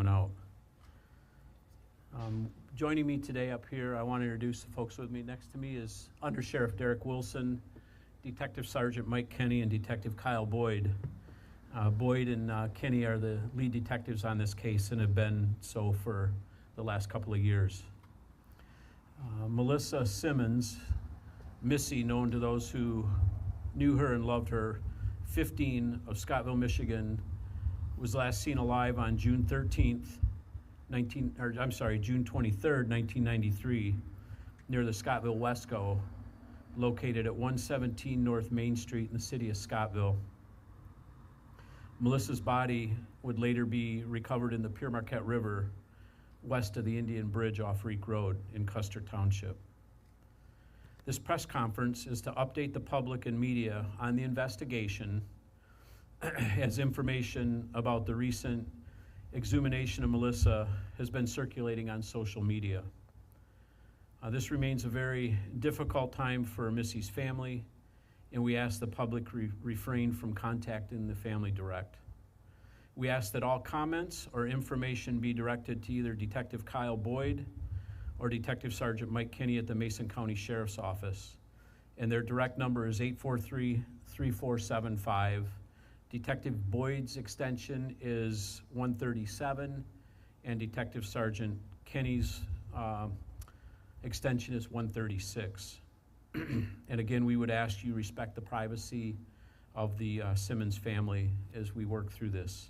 coming out. Joining me today up here, I want to introduce the folks with me. Next to me is Under Sheriff Derek Wilson, Detective Sergeant Mike Kenny, and Detective Kyle Boyd. Boyd and Kenny are the lead detectives on this case and have been so for the last couple of years. Melissa Simmons, Missy, known to those who knew her and loved her, 15, of Scottville, Michigan, was last seen alive on June 23rd, 1993, near the Scottville Wesco, located at 117 North Main Street in the city of Scottville. Melissa's body would later be recovered in the Pere Marquette River, west of the Indian Bridge off Reek Road in Custer Township. This press conference is to update the public and media on the investigation as information about the recent exhumation of Melissa has been circulating on social media. This remains a very difficult time for Missy's family, and we ask the public refrain from contacting the family direct. We ask that all comments or information be directed to either Detective Kyle Boyd or Detective Sergeant Mike Kenny at the Mason County Sheriff's Office, and their direct number is 843-3475. Detective Boyd's extension is 137, and Detective Sergeant Kenny's extension is 136. And again, we would ask you respect the privacy of the Simmons family as we work through this.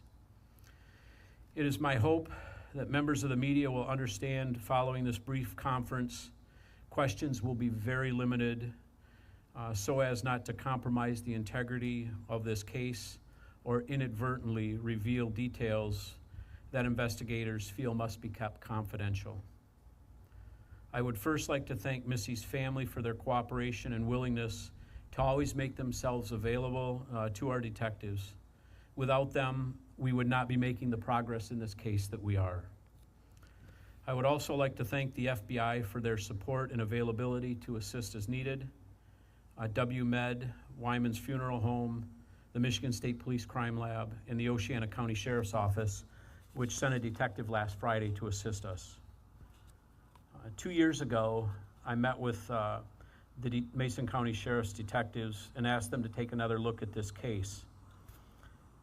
It is my hope that members of the media will understand following this brief conference, questions will be very limited so as not to compromise the integrity of this case or inadvertently reveal details that investigators feel must be kept confidential. I would first like to thank Missy's family for their cooperation and willingness to always make themselves available to our detectives. Without them, we would not be making the progress in this case that we are. I would also like to thank the FBI for their support and availability to assist as needed. WMed, Wyman's Funeral Home, the Michigan State Police Crime Lab, and the Oceana County Sheriff's Office, which sent a detective last Friday to assist us. 2 years ago, I met with the Mason County Sheriff's detectives and asked them to take another look at this case.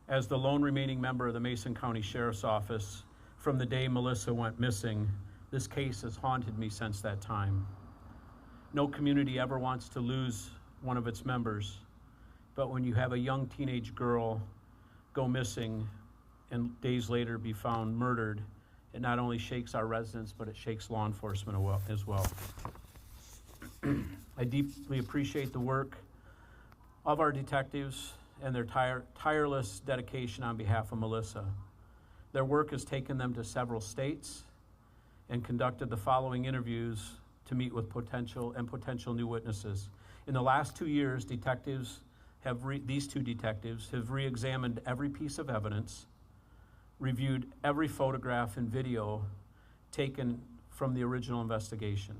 As the lone remaining member of the Mason County Sheriff's Office, from the day Melissa went missing, this case has haunted me since that time. No community ever wants to lose one of its members, but when you have a young teenage girl go missing and days later be found murdered, it not only shakes our residents, but it shakes law enforcement as well. I deeply appreciate the work of our detectives and their tireless dedication on behalf of Melissa. Their work has taken them to several states and conducted the following interviews to meet with potential new witnesses. In the last 2 years, these two detectives have re-examined every piece of evidence, reviewed every photograph and video taken from the original investigation.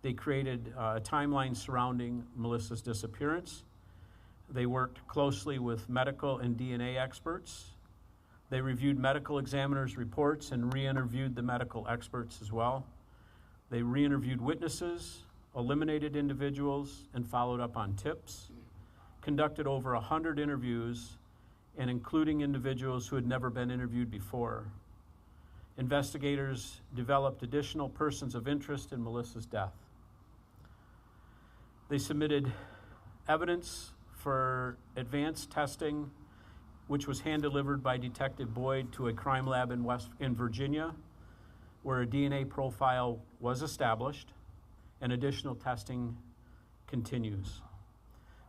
They created a timeline surrounding Melissa's disappearance. They worked closely with medical and DNA experts. They reviewed medical examiners' reports and re-interviewed the medical experts as well. They re-interviewed witnesses, eliminated individuals, and followed up on tips, conducted over 100 interviews, and including individuals who had never been interviewed before. Investigators developed additional persons of interest in Melissa's death. They submitted evidence for advanced testing, which was hand-delivered by Detective Boyd to a crime lab in Virginia, where a DNA profile was established, and additional testing continues.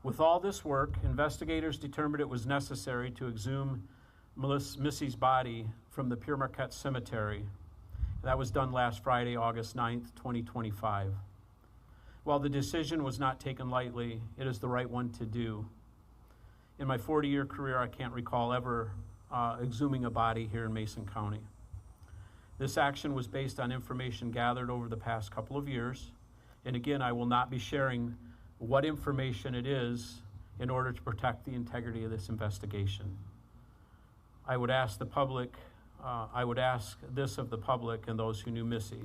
With all this work, investigators determined it was necessary to exhume Missy's body from the Pere Marquette Cemetery. That was done last Friday, August 9th, 2025. While the decision was not taken lightly, it is the right one to do. In my 40-year career, I can't recall ever exhuming a body here in Mason County. This action was based on information gathered over the past couple of years, and again, I will not be sharing what information it is in order to protect the integrity of this investigation. I would ask the public I would ask this of the public and those who knew Missy.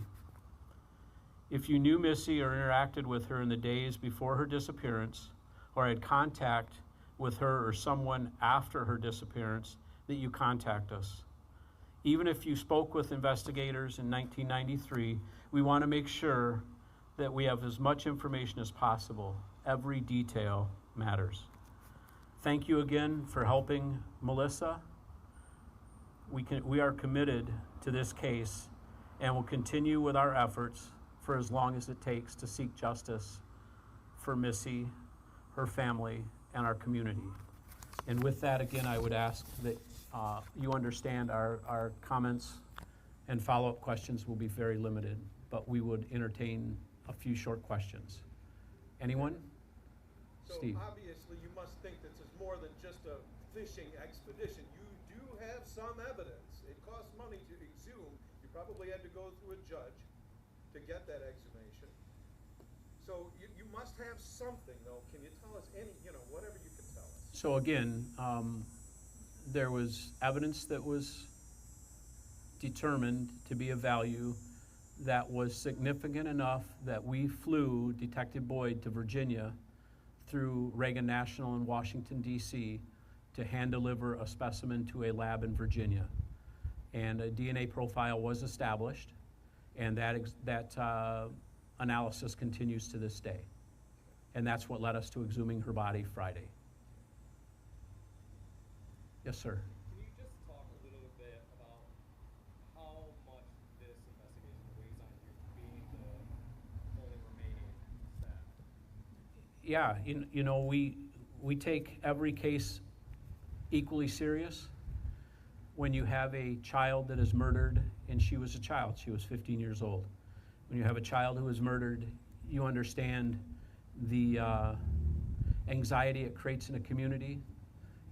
If you knew Missy or interacted with her in the days before her disappearance, or had contact with her or someone after her disappearance, that you contact us. Even if you spoke with investigators in 1993, we want to make sure that we have as much information as possible. Every detail matters. Thank you again for helping Melissa. We are committed to this case and will continue with our efforts for as long as it takes to seek justice for Missy, her family, and our community. And with that, again, I would ask that you understand our comments and follow-up questions will be very limited, but we would entertain a few short questions. Anyone? So Steve. Obviously you must think this is more than just a fishing expedition. You do have some evidence. It costs money to exhume. You probably had to go through a judge to get that exhumation. So you must have something, though. Can you tell us whatever you can tell us? So again, there was evidence that was determined to be of value that was significant enough that we flew Detective Boyd to Virginia through Reagan National in Washington, D.C. to hand deliver a specimen to a lab in Virginia. And a DNA profile was established, and that analysis continues to this day. And that's what led us to exhuming her body Friday. Yes, sir. Can you just talk a little bit about how much this investigation weighs on you being the only remaining staff? Yeah, we take every case equally serious. When you have a child that is murdered, and she was a child, she was 15 years old. When you have a child who is murdered, you understand the anxiety it creates in a community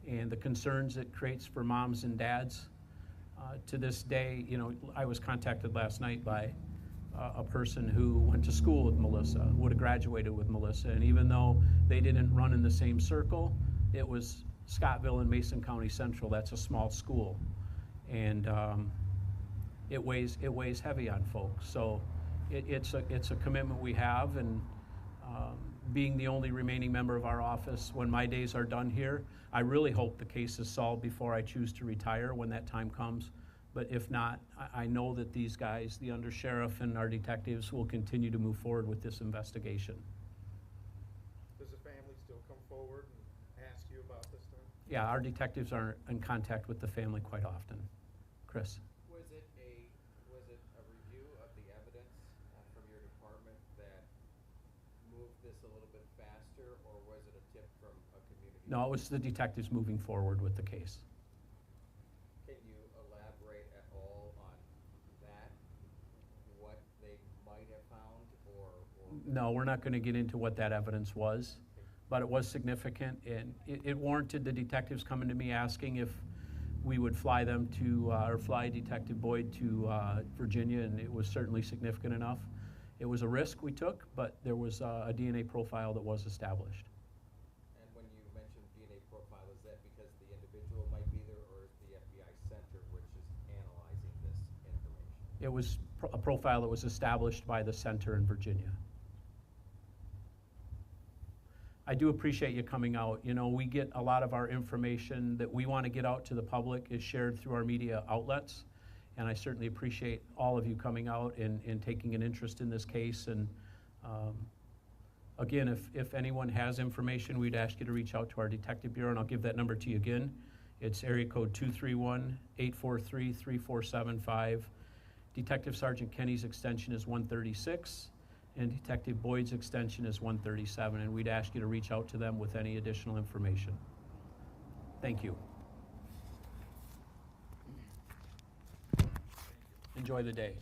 and the concerns it creates for moms and dads. To this day, I was contacted last night by a person who went to school with Melissa, would have graduated with Melissa, and even though they didn't run in the same circle, it was Scottville and Mason County Central. That's a small school, and it weighs heavy on folks. So it's a commitment we have, and being the only remaining member of our office, when my days are done here, I really hope the case is solved before I choose to retire when that time comes. But if not, I know that these guys, the undersheriff and our detectives, will continue to move forward with this investigation. Does the family still come forward and ask you about this thing? Yeah, our detectives are in contact with the family quite often. Chris? Was it a review of the evidence from your department that moved this a little bit faster, or was it a tip from a community? No, it was the detectives moving forward with the case. Can you elaborate at all on that? What they might have found, or No, we're not going to get into what that evidence was, but it was significant, and it warranted the detectives coming to me asking if we would fly them to, or fly Detective Boyd to Virginia, and it was certainly significant enough. It was a risk we took, but there was a DNA profile that was established. And when you mentioned DNA profile, is that because the individual might be there, or is the FBI center which is analyzing this information? It was a profile that was established by the center in Virginia. I do appreciate you coming out. We get a lot of our information that we want to get out to the public is shared through our media outlets. And I certainly appreciate all of you coming out and taking an interest in this case. And again, if anyone has information, we'd ask you to reach out to our Detective Bureau, and I'll give that number to you again. It's area code 231-843-3475. Detective Sergeant Kenny's extension is 136, and Detective Boyd's extension is 137, and we'd ask you to reach out to them with any additional information. Thank you. Enjoy the day.